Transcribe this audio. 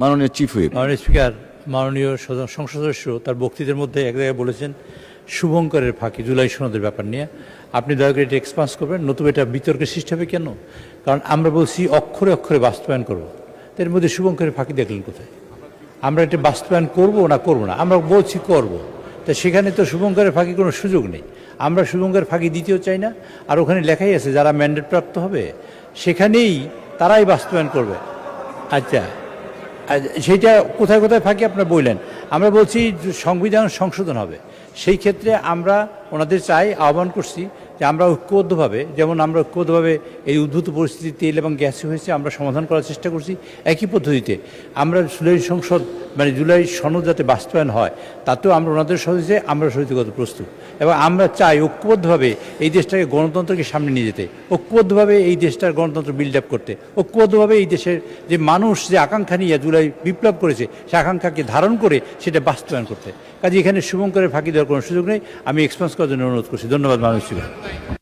মাননীয় chief whip. মাননীয় speaker, মাননীয় সংসদ সদস্য তার বক্তৃতার মধ্যে এক জায়গায় বলেছেন শুভঙ্করের ফাঁকি জুলাই সনদের ব্যাপার নিয়ে। আপনি দয়া করে এটা এক্সপান্স করবেন, নতুবা এটা বিতর্কের সৃষ্টি হবে কেন? কারণ আমরা বলছি অক্ষরে অক্ষরে বাস্তবায়ন করবো, এর মধ্যে শুভঙ্করের ফাঁকি দেখলেন কোথায়? আমরা এটা বাস্তবায়ন করব না করব না, আমরা বলছি করব, তা সেখানে তো শুভঙ্করের ফাঁকি কোনো সুযোগ নেই। আমরা শুভঙ্করের ফাঁকি দিতেও চাই না। আর ওখানে লেখাই আছে যারা ম্যান্ডেট প্রাপ্ত হবে সেখানেই তারাই বাস্তবায়ন করবে। আচ্ছা, সেইটা কোথায় কোথায় ফাঁকি আপনারা বললেন। আমরা বলছি সংবিধান সংশোধন হবে, সেই ক্ষেত্রে আমরা ওনাদের চাই, আহ্বান করছি যে আমরা ঐক্যবদ্ধভাবে, যেমন আমরা ঐক্যবদ্ধভাবে এই উদ্ভূত পরিস্থিতি তেল এবং গ্যাসে হয়েছে, আমরা সমাধান করার চেষ্টা করছি একই পদ্ধতিতে। আমরা জুলাই সংসদ জুলাই সনদ যাতে বাস্তবায়ন হয় তাতেও আমরা ওনাদের সহযোগিতায় আমরা সহযোগিতা প্রস্তুত, এবং আমরা চাই ঐক্যবদ্ধভাবে এই দেশটাকে গণতন্ত্রকে সামনে নিয়ে যেতে, ঐক্যবদ্ধভাবে এই দেশটার গণতন্ত্র বিল্ড আপ করতে, ঐক্যবদ্ধভাবে এই দেশের যে মানুষ যে আকাঙ্ক্ষা নিয়ে জুলাই বিপ্লব করেছে সে আকাঙ্ক্ষাকে ধারণ করে সেটা বাস্তবায়ন করতে। কাজে এখানে শুভঙ্করের ফাঁকি দেওয়ার কোনো সুযোগ নেই। আমি এক্সপেন্স করার জন্য অনুরোধ করছি। ধন্যবাদ মাননীয় স্পিকার।